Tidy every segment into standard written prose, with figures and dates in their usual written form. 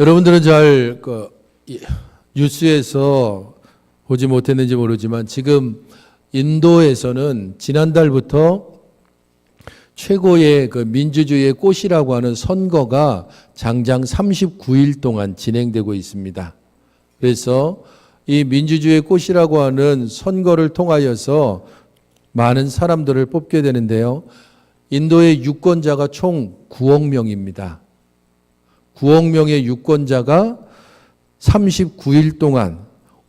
여러분들은 잘 뉴스에서 보지 못했는지 모르지만 지금 인도에서는 지난달부터 최고의 민주주의의 꽃이라고 하는 선거가 장장 39일 동안 진행되고 있습니다. 그래서 이 민주주의의 꽃이라고 하는 선거를 통하여서 많은 사람들을 뽑게 되는데요. 인도의 유권자가 총 9억 명입니다. 9억 명의 유권자가 39일 동안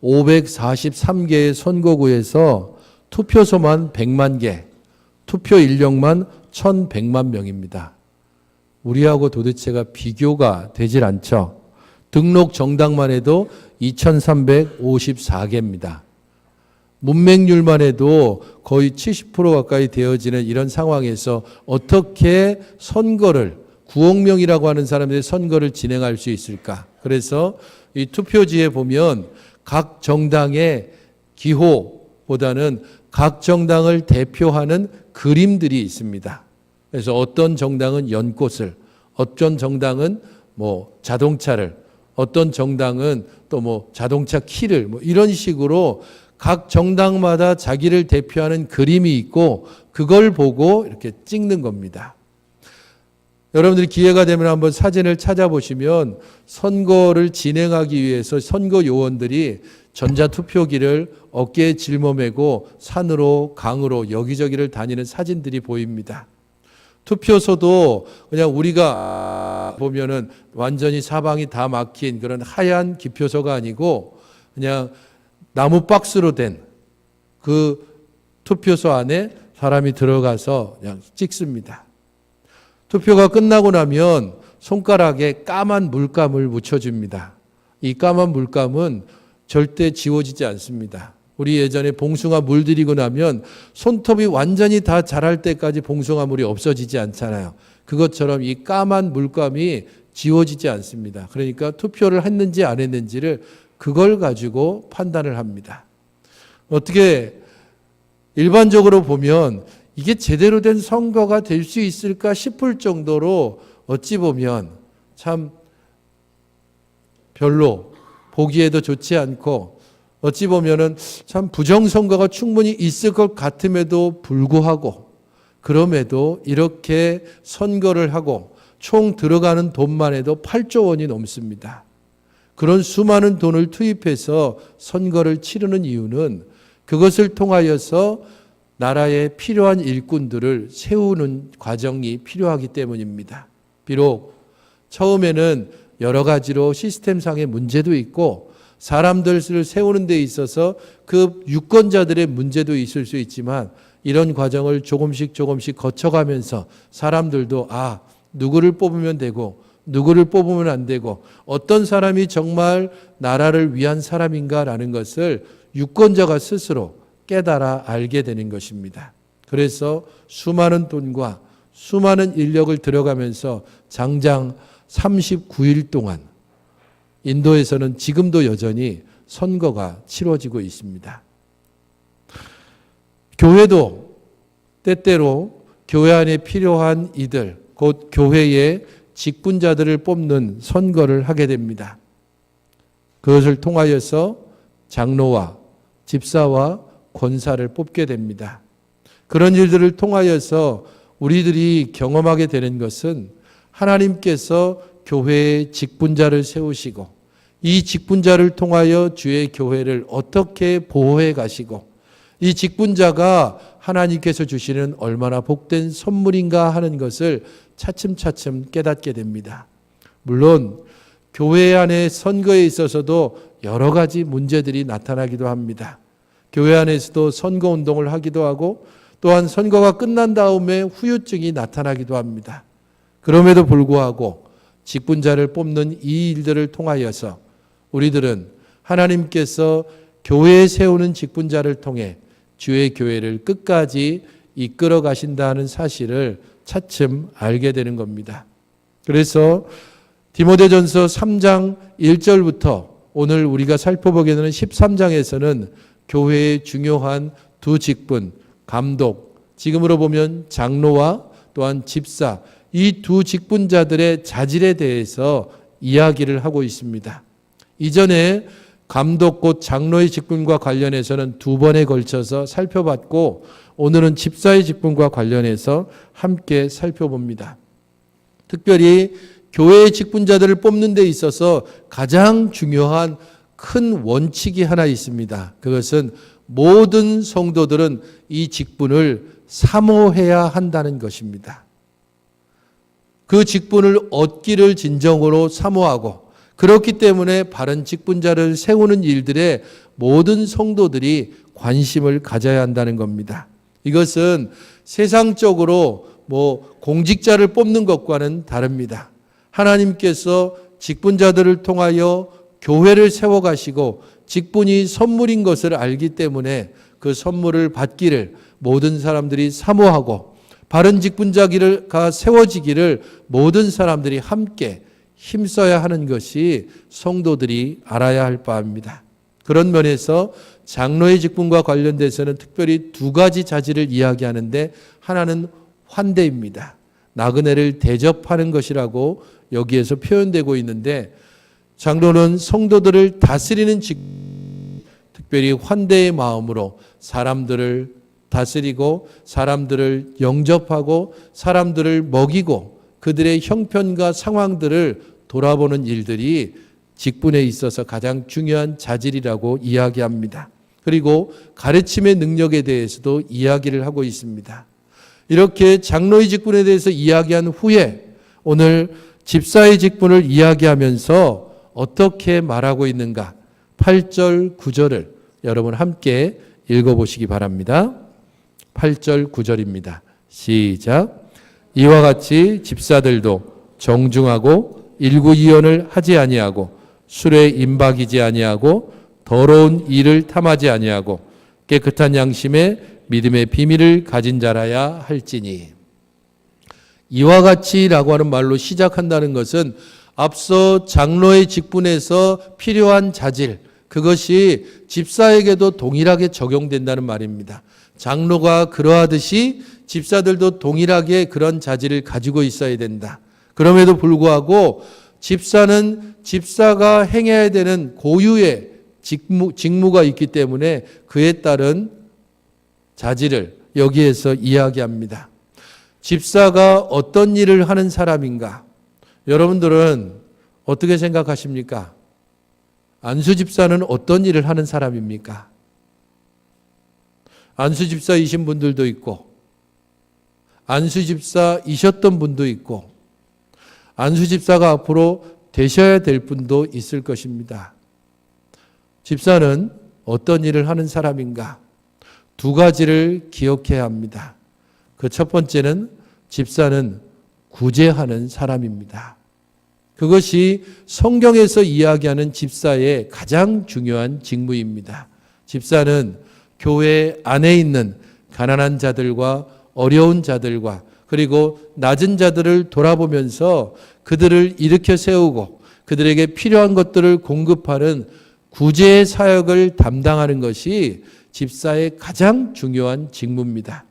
543개의 선거구에서 투표소만 100만 개, 투표 인력만 1100만 명입니다. 우리하고 도대체가 비교가 되질 않죠. 등록 정당만 해도 2354개입니다. 문맹률만 해도 거의 70% 가까이 되어지는 이런 상황에서 어떻게 선거를 9억 명이라고 하는 사람들의 선거를 진행할 수 있을까? 그래서 이 투표지에 보면 각 정당의 기호보다는 각 정당을 대표하는 그림들이 있습니다. 그래서 어떤 정당은 연꽃을, 어떤 정당은 자동차를, 어떤 정당은 또 자동차 키를 이런 식으로 각 정당마다 자기를 대표하는 그림이 있고 그걸 보고 이렇게 찍는 겁니다. 여러분들이 기회가 되면 한번 사진을 찾아보시면 선거를 진행하기 위해서 선거 요원들이 전자투표기를 어깨에 짊어매고 산으로 강으로 여기저기를 다니는 사진들이 보입니다. 투표소도 그냥 우리가 보면은 완전히 사방이 다 막힌 그런 하얀 기표소가 아니고 그냥 나무 박스로 된 그 투표소 안에 사람이 들어가서 그냥 찍습니다. 투표가 끝나고 나면 손가락에 까만 물감을 묻혀줍니다. 이 까만 물감은 절대 지워지지 않습니다. 우리 예전에 봉숭아 물들이고 나면 손톱이 완전히 다 자랄 때까지 봉숭아 물이 없어지지 않잖아요. 그것처럼 이 까만 물감이 지워지지 않습니다. 그러니까 투표를 했는지 안 했는지를 그걸 가지고 판단을 합니다. 어떻게 일반적으로 보면 이게 제대로 된 선거가 될 수 있을까 싶을 정도로 어찌 보면 참 별로 보기에도 좋지 않고 어찌 보면은 참 부정선거가 충분히 있을 것 같음에도 불구하고 그럼에도 이렇게 선거를 하고 총 들어가는 돈만 해도 8조 원이 넘습니다. 그런 수많은 돈을 투입해서 선거를 치르는 이유는 그것을 통하여서 나라에 필요한 일꾼들을 세우는 과정이 필요하기 때문입니다. 비록 처음에는 여러 가지로 시스템상의 문제도 있고 사람들을 세우는 데 있어서 그 유권자들의 문제도 있을 수 있지만 이런 과정을 조금씩 거쳐가면서 사람들도 누구를 뽑으면 되고 누구를 뽑으면 안 되고 어떤 사람이 정말 나라를 위한 사람인가라는 것을 유권자가 스스로 깨달아 알게 되는 것입니다. 그래서 수많은 돈과 수많은 인력을 들어가면서 장장 39일 동안 인도에서는 지금도 여전히 선거가 치러지고 있습니다. 교회도 때때로 교회 안에 필요한 이들, 곧 교회의 직분자들을 뽑는 선거를 하게 됩니다. 그것을 통하여서 장로와 집사와 권사를 뽑게 됩니다. 그런 일들을 통하여서 우리들이 경험하게 되는 것은 하나님께서 교회의 직분자를 세우시고 이 직분자를 통하여 주의 교회를 어떻게 보호해 가시고 이 직분자가 하나님께서 주시는 얼마나 복된 선물인가 하는 것을 차츰차츰 깨닫게 됩니다. 물론 교회 안의 선거에 있어서도 여러 가지 문제들이 나타나기도 합니다. 교회 안에서도 선거운동을 하기도 하고 또한 선거가 끝난 다음에 후유증이 나타나기도 합니다. 그럼에도 불구하고 직분자를 뽑는 이 일들을 통하여서 우리들은 하나님께서 교회에 세우는 직분자를 통해 주의 교회를 끝까지 이끌어 가신다는 사실을 차츰 알게 되는 겁니다. 그래서 디모데전서 3장 1절부터 오늘 우리가 살펴보게 되는 13장에서는 교회의 중요한 두 직분, 감독, 지금으로 보면 장로와 또한 집사, 이 두 직분자들의 자질에 대해서 이야기를 하고 있습니다. 이전에 감독 곧 장로의 직분과 관련해서는 2번에 걸쳐서 살펴봤고 오늘은 집사의 직분과 관련해서 함께 살펴봅니다. 특별히 교회의 직분자들을 뽑는 데 있어서 가장 중요한 큰 원칙이 하나 있습니다. 그것은 모든 성도들은 이 직분을 사모해야 한다는 것입니다. 그 직분을 얻기를 진정으로 사모하고 그렇기 때문에 바른 직분자를 세우는 일들에 모든 성도들이 관심을 가져야 한다는 겁니다. 이것은 세상적으로 공직자를 뽑는 것과는 다릅니다. 하나님께서 직분자들을 통하여 교회를 세워가시고 직분이 선물인 것을 알기 때문에 그 선물을 받기를 모든 사람들이 사모하고 바른 직분자가 세워지기를 모든 사람들이 함께 힘써야 하는 것이 성도들이 알아야 할 바입니다. 그런 면에서 장로의 직분과 관련돼서는 특별히 2가지 자질을 이야기하는데 하나는 환대입니다. 나그네를 대접하는 것이라고 여기에서 표현되고 있는데 장로는 성도들을 다스리는 특별히 환대의 마음으로 사람들을 다스리고 사람들을 영접하고 사람들을 먹이고 그들의 형편과 상황들을 돌아보는 일들이 직분에 있어서 가장 중요한 자질이라고 이야기합니다. 그리고 가르침의 능력에 대해서도 이야기를 하고 있습니다. 이렇게 장로의 직분에 대해서 이야기한 후에 오늘 집사의 직분을 이야기하면서 어떻게 말하고 있는가? 8절, 9절을 여러분 함께 읽어보시기 바랍니다. 8절, 9절입니다. 시작. 이와 같이 집사들도 정중하고 일구이언을 하지 아니하고 술에 임박이지 아니하고 더러운 일을 탐하지 아니하고 깨끗한 양심에 믿음의 비밀을 가진 자라야 할지니. 이와 같이라고 하는 말로 시작한다는 것은 앞서 장로의 직분에서 필요한 자질, 그것이 집사에게도 동일하게 적용된다는 말입니다. 장로가 그러하듯이 집사들도 동일하게 그런 자질을 가지고 있어야 된다. 그럼에도 불구하고 집사는 집사가 행해야 되는 고유의 직무가 있기 때문에 그에 따른 자질을 여기에서 이야기합니다. 집사가 어떤 일을 하는 사람인가? 여러분들은 어떻게 생각하십니까? 안수 집사는 어떤 일을 하는 사람입니까? 안수 집사이신 분들도 있고 안수 집사이셨던 분도 있고 안수 집사가 앞으로 되셔야 될 분도 있을 것입니다. 집사는 어떤 일을 하는 사람인가? 2가지를 기억해야 합니다. 그 첫 번째는 집사는 구제하는 사람입니다. 그것이 성경에서 이야기하는 집사의 가장 중요한 직무입니다. 집사는 교회 안에 있는 가난한 자들과 어려운 자들과 그리고 낮은 자들을 돌아보면서 그들을 일으켜 세우고 그들에게 필요한 것들을 공급하는 구제의 사역을 담당하는 것이 집사의 가장 중요한 직무입니다.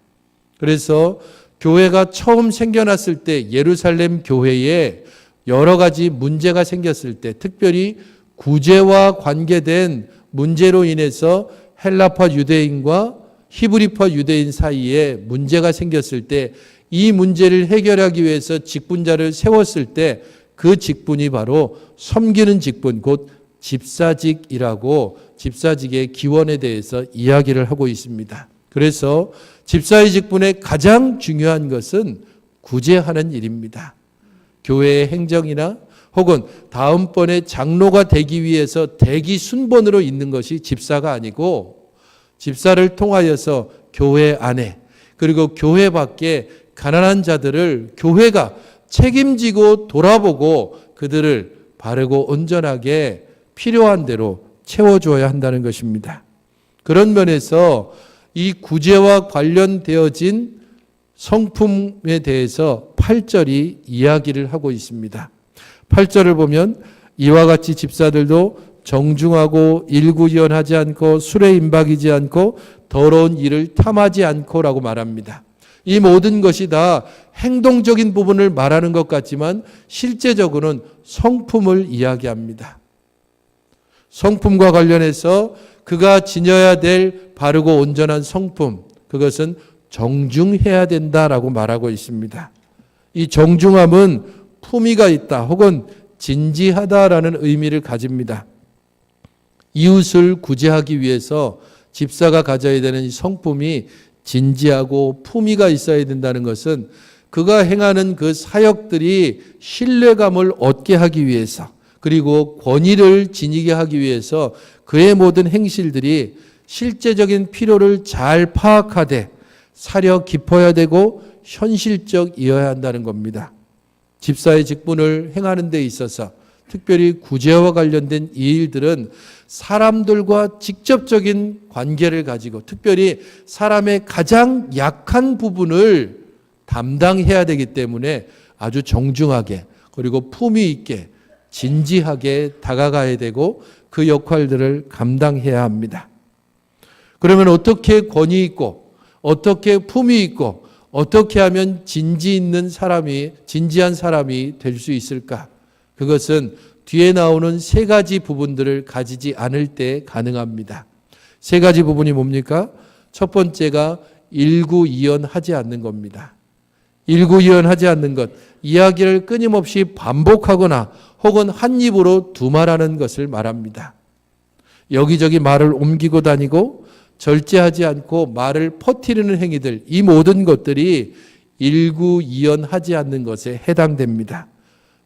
그래서 교회가 처음 생겨났을 때 예루살렘 교회에 여러 가지 문제가 생겼을 때 특별히 구제와 관계된 문제로 인해서 헬라파 유대인과 히브리파 유대인 사이에 문제가 생겼을 때 이 문제를 해결하기 위해서 직분자를 세웠을 때 그 직분이 바로 섬기는 직분 곧 집사직이라고 집사직의 기원에 대해서 이야기를 하고 있습니다. 그래서 집사의 직분의 가장 중요한 것은 구제하는 일입니다. 교회의 행정이나 혹은 다음번에 장로가 되기 위해서 대기 순번으로 있는 것이 집사가 아니고 집사를 통하여서 교회 안에 그리고 교회 밖에 가난한 자들을 교회가 책임지고 돌아보고 그들을 바르고 온전하게 필요한 대로 채워줘야 한다는 것입니다. 그런 면에서 이 구제와 관련되어진 성품에 대해서 8절이 이야기를 하고 있습니다. 8절을 보면 이와 같이 집사들도 정중하고 일구이언하지 않고 술에 임박이지 않고 더러운 일을 탐하지 않고라고 말합니다. 이 모든 것이 다 행동적인 부분을 말하는 것 같지만 실제적으로는 성품을 이야기합니다. 성품과 관련해서 그가 지녀야 될 바르고 온전한 성품, 그것은 정중해야 된다라고 말하고 있습니다. 이 정중함은 품위가 있다 혹은 진지하다라는 의미를 가집니다. 이웃을 구제하기 위해서 집사가 가져야 되는 이 성품이 진지하고 품위가 있어야 된다는 것은 그가 행하는 그 사역들이 신뢰감을 얻게 하기 위해서, 그리고 권위를 지니게 하기 위해서 그의 모든 행실들이 실제적인 필요를 잘 파악하되 사려 깊어야 되고 현실적이어야 한다는 겁니다. 집사의 직분을 행하는 데 있어서 특별히 구제와 관련된 이 일들은 사람들과 직접적인 관계를 가지고 특별히 사람의 가장 약한 부분을 담당해야 되기 때문에 아주 정중하게 그리고 품위 있게 진지하게 다가가야 되고 그 역할들을 감당해야 합니다. 그러면 어떻게 권위 있고 어떻게 품위 있고 어떻게 하면 진지한 사람이 될 수 있을까? 그것은 뒤에 나오는 세 가지 부분들을 가지지 않을 때 가능합니다. 세 가지 부분이 뭡니까? 첫 번째가 일구이연하지 않는 겁니다. 일구이연하지 않는 것, 이야기를 끊임없이 반복하거나 혹은 한 입으로 두말하는 것을 말합니다. 여기저기 말을 옮기고 다니고 절제하지 않고 말을 퍼뜨리는 행위들, 이 모든 것들이 일구이연하지 않는 것에 해당됩니다.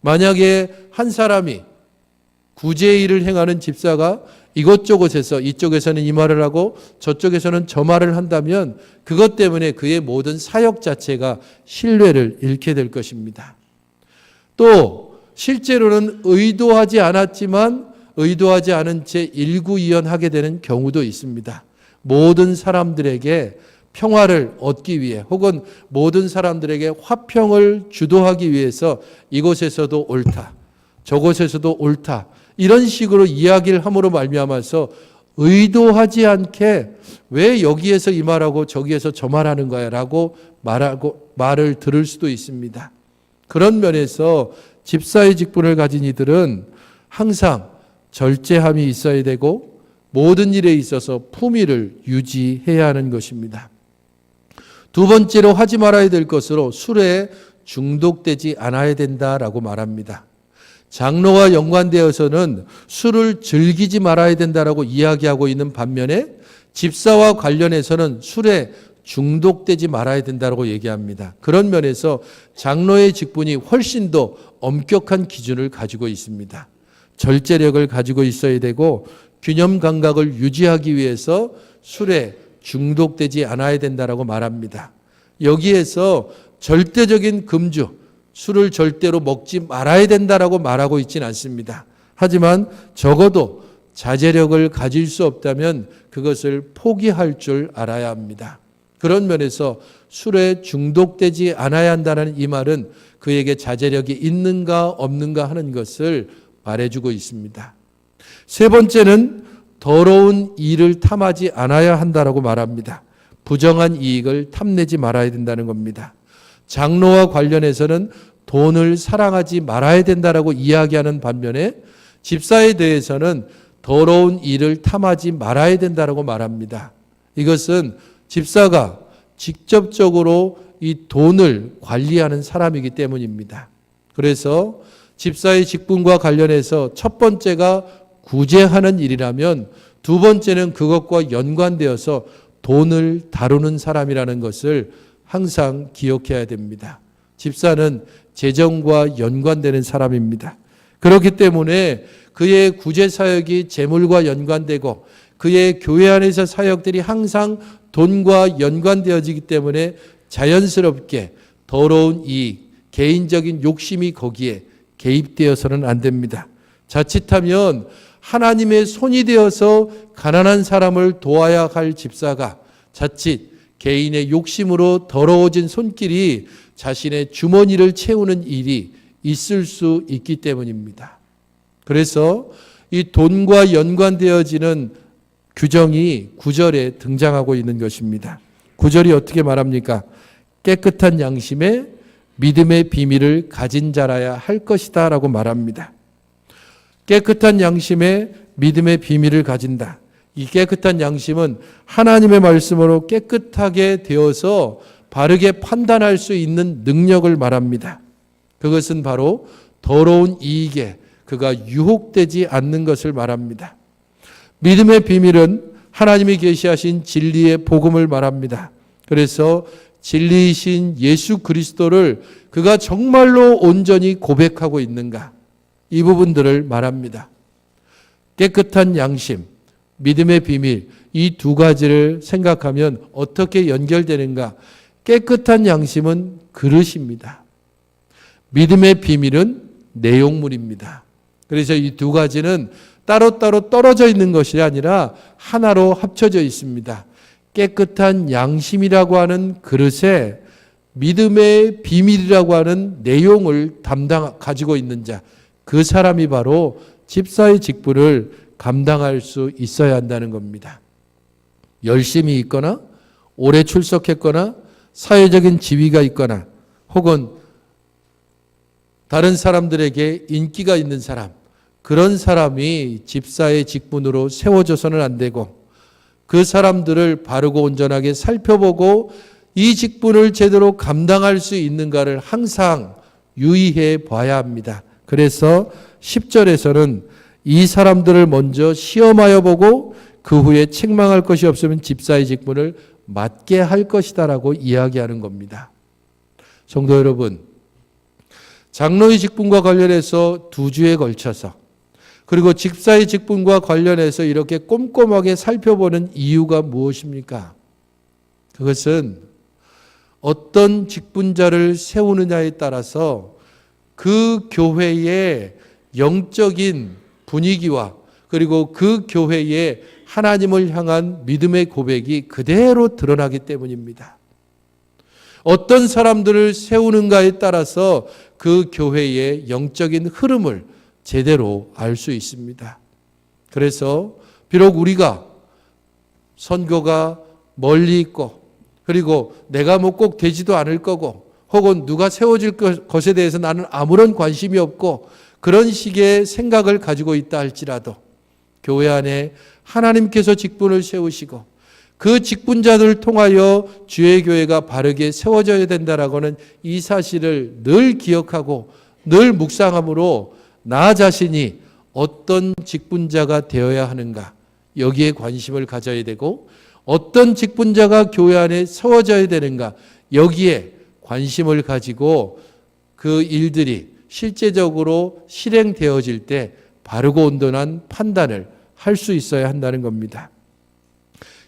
만약에 한 사람이 구제 일을 행하는 집사가 이것저것에서 이쪽에서는 이 말을 하고 저쪽에서는 저 말을 한다면 그것 때문에 그의 모든 사역 자체가 신뢰를 잃게 될 것입니다. 또 실제로는 의도하지 않았지만 의도하지 않은 채 일구이연하게 되는 경우도 있습니다. 모든 사람들에게 평화를 얻기 위해 혹은 모든 사람들에게 화평을 주도하기 위해서 이곳에서도 옳다, 저곳에서도 옳다, 이런 식으로 이야기를 함으로 말미암아서 의도하지 않게 왜 여기에서 이 말하고 저기에서 저 말하는 거야 라고 말을 들을 수도 있습니다. 그런 면에서 집사의 직분을 가진 이들은 항상 절제함이 있어야 되고 모든 일에 있어서 품위를 유지해야 하는 것입니다. 두 번째로 하지 말아야 될 것으로 술에 중독되지 않아야 된다라고 말합니다. 장로와 연관되어서는 술을 즐기지 말아야 된다라고 이야기하고 있는 반면에 집사와 관련해서는 술에 중독되지 말아야 된다고 얘기합니다. 그런 면에서 장로의 직분이 훨씬 더 엄격한 기준을 가지고 있습니다. 절제력을 가지고 있어야 되고 균형 감각을 유지하기 위해서 술에 중독되지 않아야 된다라고 말합니다. 여기에서 절대적인 금주, 술을 절대로 먹지 말아야 된다라고 말하고 있지는 않습니다. 하지만 적어도 자제력을 가질 수 없다면 그것을 포기할 줄 알아야 합니다. 그런 면에서 술에 중독되지 않아야 한다는 이 말은 그에게 자제력이 있는가 없는가 하는 것을 말해주고 있습니다. 세 번째는 더러운 일을 탐하지 않아야 한다라고 말합니다. 부정한 이익을 탐내지 말아야 된다는 겁니다. 장로와 관련해서는 돈을 사랑하지 말아야 된다라고 이야기하는 반면에 집사에 대해서는 더러운 일을 탐하지 말아야 된다라고 말합니다. 이것은 집사가 직접적으로 이 돈을 관리하는 사람이기 때문입니다. 그래서 집사의 직분과 관련해서 첫 번째가 구제하는 일이라면 두 번째는 그것과 연관되어서 돈을 다루는 사람이라는 것을 항상 기억해야 됩니다. 집사는 재정과 연관되는 사람입니다. 그렇기 때문에 그의 구제 사역이 재물과 연관되고 그의 교회 안에서 사역들이 항상 돈과 연관되어지기 때문에 자연스럽게 더러운 이익, 개인적인 욕심이 거기에 개입되어서는 안 됩니다. 자칫하면 하나님의 손이 되어서 가난한 사람을 도와야 할 집사가 자칫 개인의 욕심으로 더러워진 손길이 자신의 주머니를 채우는 일이 있을 수 있기 때문입니다. 그래서 이 돈과 연관되어지는 규정이 9절에 등장하고 있는 것입니다. 9절이 어떻게 말합니까? 깨끗한 양심에 믿음의 비밀을 가진 자라야 할 것이다 라고 말합니다. 깨끗한 양심에 믿음의 비밀을 가진다. 이 깨끗한 양심은 하나님의 말씀으로 깨끗하게 되어서 바르게 판단할 수 있는 능력을 말합니다. 그것은 바로 더러운 이익에 그가 유혹되지 않는 것을 말합니다. 믿음의 비밀은 하나님이 계시하신 진리의 복음을 말합니다. 그래서 진리이신 예수 그리스도를 그가 정말로 온전히 고백하고 있는가, 이 부분들을 말합니다. 깨끗한 양심, 믿음의 비밀, 이 두 가지를 생각하면 어떻게 연결되는가? 깨끗한 양심은 그릇입니다. 믿음의 비밀은 내용물입니다. 그래서 이 두 가지는 따로따로 떨어져 있는 것이 아니라 하나로 합쳐져 있습니다. 깨끗한 양심이라고 하는 그릇에 믿음의 비밀이라고 하는 내용을 가지고 있는 자, 그 사람이 바로 집사의 직분을 감당할 수 있어야 한다는 겁니다. 열심히 있거나 오래 출석했거나 사회적인 지위가 있거나 혹은 다른 사람들에게 인기가 있는 사람, 그런 사람이 집사의 직분으로 세워져서는 안 되고, 그 사람들을 바르고 온전하게 살펴보고 이 직분을 제대로 감당할 수 있는가를 항상 유의해 봐야 합니다. 그래서 10절에서는 이 사람들을 먼저 시험하여 보고 그 후에 책망할 것이 없으면 집사의 직분을 맡게 할 것이다라고 이야기하는 겁니다. 성도 여러분, 장로의 직분과 관련해서 2주에 걸쳐서, 그리고 집사의 직분과 관련해서 이렇게 꼼꼼하게 살펴보는 이유가 무엇입니까? 그것은 어떤 직분자를 세우느냐에 따라서 그 교회의 영적인 분위기와 그리고 그 교회의 하나님을 향한 믿음의 고백이 그대로 드러나기 때문입니다. 어떤 사람들을 세우는가에 따라서 그 교회의 영적인 흐름을 제대로 알 수 있습니다. 그래서 비록 우리가 선교가 멀리 있고, 그리고 내가 뭐 꼭 되지도 않을 거고, 혹은 누가 세워질 것에 대해서 나는 아무런 관심이 없고, 그런 식의 생각을 가지고 있다 할지라도 교회 안에 하나님께서 직분을 세우시고 그 직분자들을 통하여 주의 교회가 바르게 세워져야 된다라고는 이 사실을 늘 기억하고 늘 묵상함으로 나 자신이 어떤 직분자가 되어야 하는가, 여기에 관심을 가져야 되고, 어떤 직분자가 교회 안에 세워져야 되는가, 여기에 관심을 가지고 그 일들이 실제적으로 실행되어질 때 바르고 온전한 판단을 할 수 있어야 한다는 겁니다.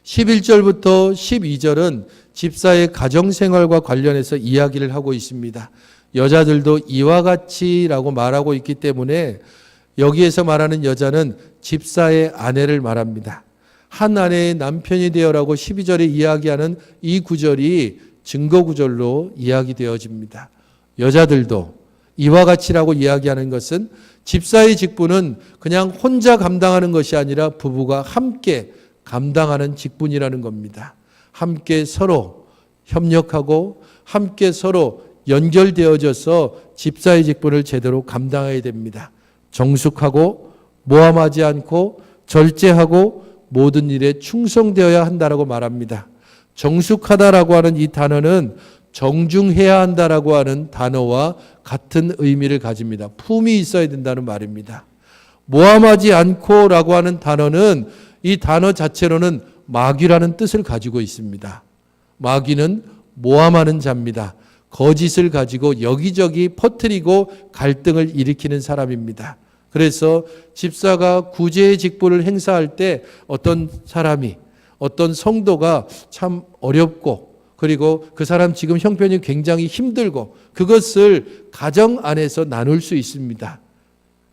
11절부터 12절은 집사의 가정생활과 관련해서 이야기를 하고 있습니다. 여자들도 이와 같이라고 말하고 있기 때문에 여기에서 말하는 여자는 집사의 아내를 말합니다. 한 아내의 남편이 되어라고 12절에 이야기하는 이 구절이 증거 구절로 이야기되어집니다. 여자들도 이와 같이라고 이야기하는 것은 집사의 직분은 그냥 혼자 감당하는 것이 아니라 부부가 함께 감당하는 직분이라는 겁니다. 함께 서로 협력하고 함께 서로 연결되어져서 집사의 직분을 제대로 감당해야 됩니다. 정숙하고 모함하지 않고 절제하고 모든 일에 충성되어야 한다라고 말합니다. 정숙하다라고 하는 이 단어는 정중해야 한다라고 하는 단어와 같은 의미를 가집니다. 품이 있어야 된다는 말입니다. 모함하지 않고라고 하는 단어는 이 단어 자체로는 마귀라는 뜻을 가지고 있습니다. 마귀는 모함하는 자입니다. 거짓을 가지고 여기저기 퍼뜨리고 갈등을 일으키는 사람입니다. 그래서 집사가 구제의 직분을 행사할 때 어떤 사람이, 어떤 성도가 참 어렵고, 그리고 그 사람 지금 형편이 굉장히 힘들고 그것을 가정 안에서 나눌 수 있습니다.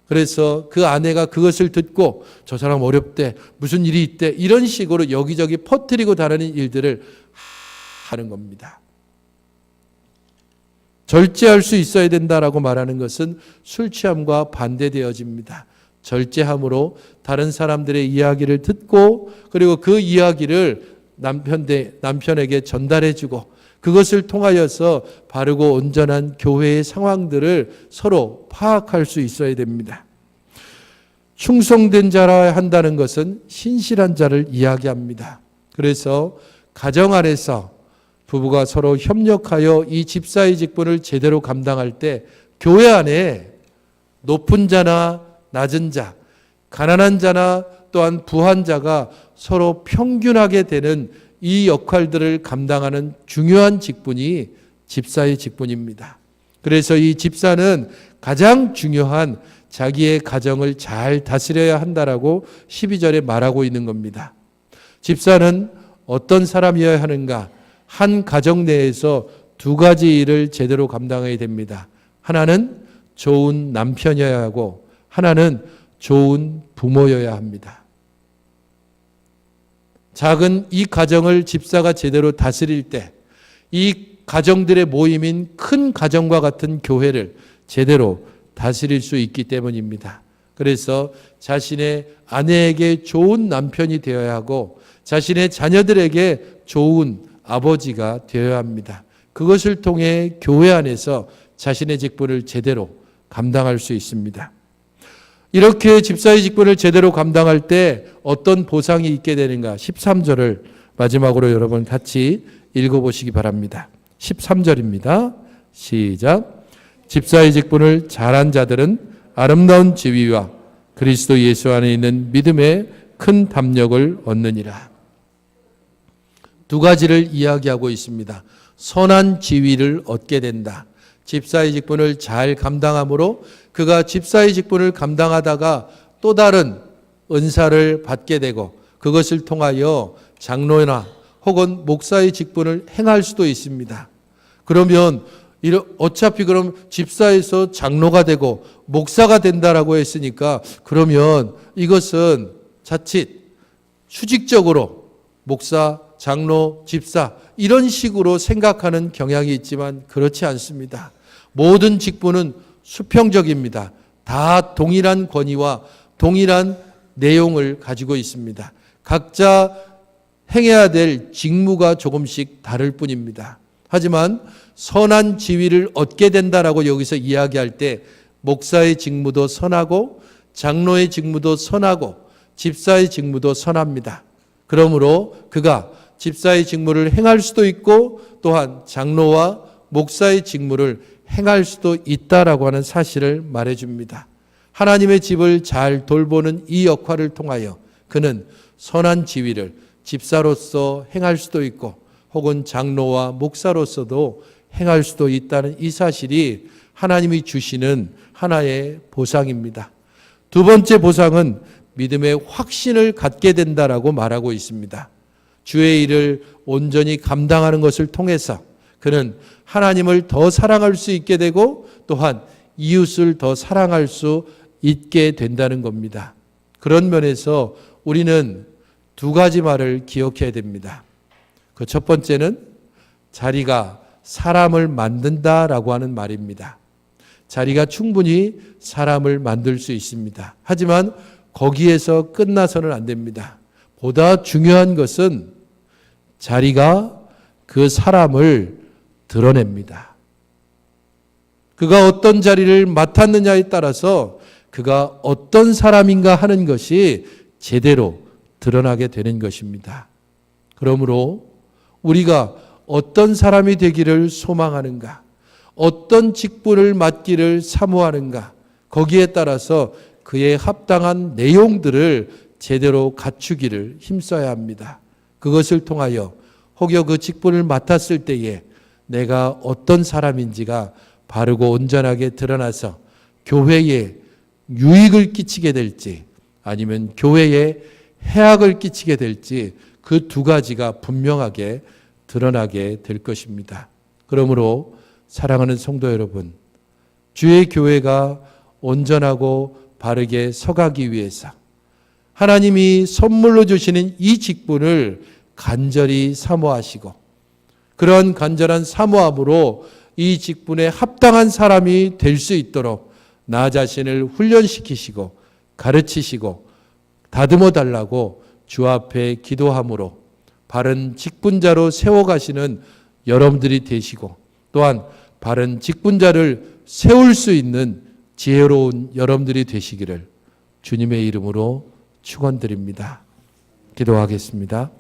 그래서 그 아내가 그것을 듣고 저 사람 어렵대, 무슨 일이 있대, 이런 식으로 여기저기 퍼뜨리고 다니는 일들을 하는 겁니다. 절제할 수 있어야 된다라고 말하는 것은 술 취함과 반대되어집니다. 절제함으로 다른 사람들의 이야기를 듣고, 그리고 그 이야기를 남편에게 전달해주고, 그것을 통하여서 바르고 온전한 교회의 상황들을 서로 파악할 수 있어야 됩니다. 충성된 자라 한다는 것은 신실한 자를 이야기합니다. 그래서 가정 안에서 부부가 서로 협력하여 이 집사의 직분을 제대로 감당할 때 교회 안에 높은 자나 낮은 자, 가난한 자나 또한 부한 자가 서로 평균하게 되는 이 역할들을 감당하는 중요한 직분이 집사의 직분입니다. 그래서 이 집사는 가장 중요한 자기의 가정을 잘 다스려야 한다라고 12절에 말하고 있는 겁니다. 집사는 어떤 사람이어야 하는가? 한 가정 내에서 두 가지 일을 제대로 감당해야 됩니다. 하나는 좋은 남편이어야 하고 하나는 좋은 부모여야 합니다. 작은 이 가정을 집사가 제대로 다스릴 때 이 가정들의 모임인 큰 가정과 같은 교회를 제대로 다스릴 수 있기 때문입니다. 그래서 자신의 아내에게 좋은 남편이 되어야 하고 자신의 자녀들에게 좋은 아버지가 되어야 합니다. 그것을 통해 교회 안에서 자신의 직분을 제대로 감당할 수 있습니다. 이렇게 집사의 직분을 제대로 감당할 때 어떤 보상이 있게 되는가? 13절을 마지막으로 여러분 같이 읽어보시기 바랍니다. 13절입니다. 시작. 집사의 직분을 잘한 자들은 아름다운 지위와 그리스도 예수 안에 있는 믿음의 큰 담력을 얻느니라. 두 가지를 이야기하고 있습니다. 선한 지위를 얻게 된다. 집사의 직분을 잘 감당함으로 그가 집사의 직분을 감당하다가 또 다른 은사를 받게 되고 그것을 통하여 장로나 혹은 목사의 직분을 행할 수도 있습니다. 그러면 어차피 그럼 집사에서 장로가 되고 목사가 된다라고 했으니까 그러면 이것은 자칫 수직적으로 목사, 장로, 집사 이런 식으로 생각하는 경향이 있지만 그렇지 않습니다. 모든 직분은 수평적입니다. 다 동일한 권위와 동일한 내용을 가지고 있습니다. 각자 행해야 될 직무가 조금씩 다를 뿐입니다. 하지만 선한 지위를 얻게 된다라고 여기서 이야기할 때 목사의 직무도 선하고 장로의 직무도 선하고 집사의 직무도 선합니다. 그러므로 그가 집사의 직무를 행할 수도 있고 또한 장로와 목사의 직무를 행할 수도 있다라고 하는 사실을 말해줍니다. 하나님의 집을 잘 돌보는 이 역할을 통하여 그는 선한 지위를 집사로서 행할 수도 있고 혹은 장로와 목사로서도 행할 수도 있다는 이 사실이 하나님이 주시는 하나의 보상입니다. 두 번째 보상은 믿음의 확신을 갖게 된다라고 말하고 있습니다. 주의 일을 온전히 감당하는 것을 통해서 그는 하나님을 더 사랑할 수 있게 되고 또한 이웃을 더 사랑할 수 있게 된다는 겁니다. 그런 면에서 우리는 두 가지 말을 기억해야 됩니다. 그 첫 번째는 자리가 사람을 만든다라고 하는 말입니다. 자리가 충분히 사람을 만들 수 있습니다. 하지만 거기에서 끝나서는 안 됩니다. 보다 중요한 것은 자리가 그 사람을 드러냅니다. 그가 어떤 자리를 맡았느냐에 따라서 그가 어떤 사람인가 하는 것이 제대로 드러나게 되는 것입니다. 그러므로 우리가 어떤 사람이 되기를 소망하는가, 어떤 직분을 맡기를 사모하는가, 거기에 따라서 그에 합당한 내용들을 제대로 갖추기를 힘써야 합니다. 그것을 통하여 혹여 그 직분을 맡았을 때에 내가 어떤 사람인지가 바르고 온전하게 드러나서 교회에 유익을 끼치게 될지 아니면 교회에 해악을 끼치게 될지 그 두 가지가 분명하게 드러나게 될 것입니다. 그러므로 사랑하는 성도 여러분, 주의 교회가 온전하고 바르게 서가기 위해서 하나님이 선물로 주시는 이 직분을 간절히 사모하시고 그런 간절한 사모함으로 이 직분에 합당한 사람이 될 수 있도록 나 자신을 훈련시키시고 가르치시고 다듬어 달라고 주 앞에 기도함으로 바른 직분자로 세워가시는 여러분들이 되시고 또한 바른 직분자를 세울 수 있는 지혜로운 여러분들이 되시기를 주님의 이름으로 축원드립니다. 기도하겠습니다.